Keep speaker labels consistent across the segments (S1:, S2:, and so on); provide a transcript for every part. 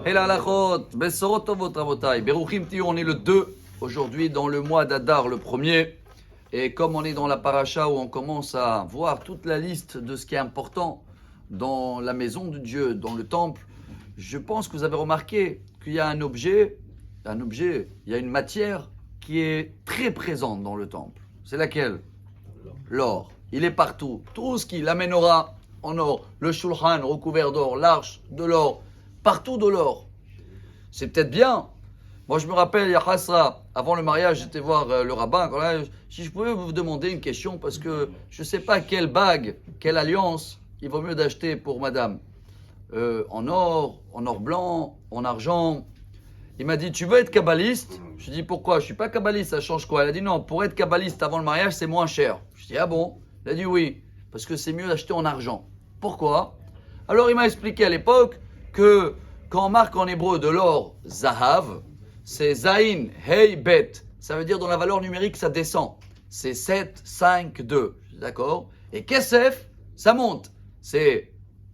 S1: Et la halachot, Besorot Tovot Rabotai, Beruchim Tiyu, on est le 2 aujourd'hui dans le mois d'Adar, le premier. Et comme on est dans la paracha où on commence à voir toute la liste de ce qui est important dans la maison de Dieu, dans le temple, je pense que vous avez remarqué qu'il y a un objet, il y a une matière qui est très présente dans le temple. C'est laquelle? L'or. Il est partout. Tout ce qui, la menorah en or, le shulchan recouvert d'or, l'arche de l'or, partout de l'or. C'est peut-être bien. Moi, je me rappelle, il y a Hasra, avant le mariage, j'étais voir le rabbin. Si je pouvais vous demander une question, parce que je ne sais pas quelle bague, quelle alliance il vaut mieux d'acheter pour madame. En or blanc, en argent. Il m'a dit, tu veux être kabbaliste? Je lui ai dit, pourquoi? Je ne suis pas kabbaliste, ça change quoi? Il a dit, non, pour être kabbaliste avant le mariage, c'est moins cher. Je lui ai dit, ah bon? Il a dit, oui, parce que c'est mieux d'acheter en argent. Pourquoi? Alors, il m'a expliqué à l'époque que quand on marque en hébreu de l'or, zahav, c'est zain, hey, bet. Ça veut dire dans la valeur numérique, ça descend. C'est 7, 5, 2. D'accord? Et kesef, ça monte. C'est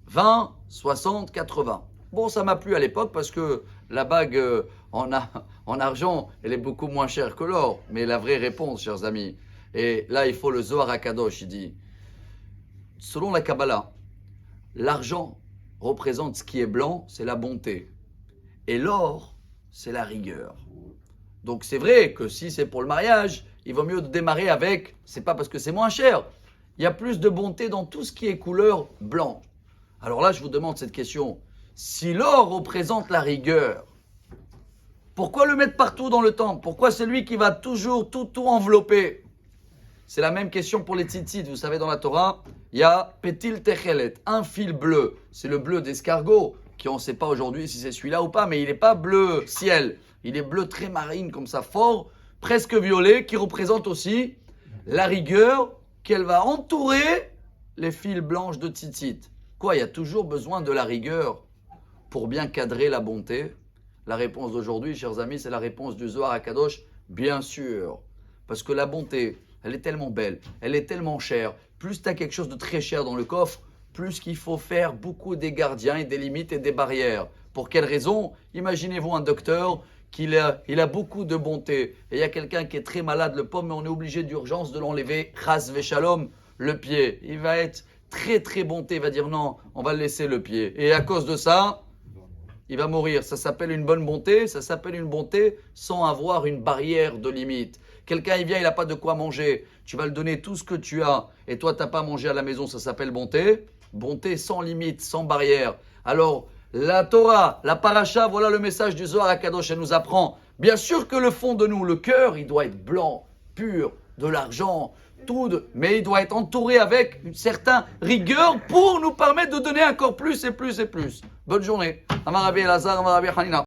S1: 20, 60, 80. Bon, ça m'a plu à l'époque parce que la bague en argent, elle est beaucoup moins chère que l'or. Mais la vraie réponse, chers amis, et là, il faut le Zohar HaKadosh, il dit, selon la Kabbalah, l'argent représente ce qui est blanc, c'est la bonté. Et l'or, c'est la rigueur. Donc c'est vrai que si c'est pour le mariage, il vaut mieux démarrer avec, c'est pas parce que c'est moins cher, il y a plus de bonté dans tout ce qui est couleur blanc. Alors là, je vous demande cette question. Si l'or représente la rigueur, pourquoi le mettre partout dans le temple? Pourquoi c'est lui qui va toujours tout envelopper? C'est la même question pour les tzitzit. Vous savez, dans la Torah, il y a Petil Techelet, un fil bleu. C'est le bleu d'escargot, qui on ne sait pas aujourd'hui si c'est celui-là ou pas, mais il n'est pas bleu ciel. Il est bleu très marine, comme ça, fort, presque violet, qui représente aussi la rigueur qu'elle va entourer les fils blanches de tzitzit. Quoi, il y a toujours besoin de la rigueur pour bien cadrer la bonté? La réponse d'aujourd'hui, chers amis, c'est la réponse du Zohar HaKadosh, bien sûr. Parce que la bonté, elle est tellement belle, elle est tellement chère. Plus tu as quelque chose de très cher dans le coffre, plus qu'il faut faire beaucoup des gardiens et des limites et des barrières. Pour quelle raison? Imaginez-vous un docteur il a beaucoup de bonté. Et il y a quelqu'un qui est très malade, le pauvre, mais on est obligé d'urgence de l'enlever, chas veshalom, le pied. Il va être très bonté, il va dire non, on va le laisser le pied. Et à cause de ça, il va mourir. Ça s'appelle une bonne bonté, ça s'appelle une bonté sans avoir une barrière de limite. Quelqu'un, il vient, il n'a pas de quoi manger. Tu vas le donner tout ce que tu as et toi, tu n'as pas mangé à la maison, ça s'appelle bonté. Bonté sans limite, sans barrière. Alors, la Torah, la paracha, voilà le message du Zohar HaKadosh, elle nous apprend. Bien sûr que le fond de nous, le cœur, il doit être blanc, pur, de l'argent, mais il doit être entouré avec une certaine rigueur pour nous permettre de donner encore plus et plus et plus. Bonne journée. Amar Rabbi Elazar, Amar Rabbi Hanina.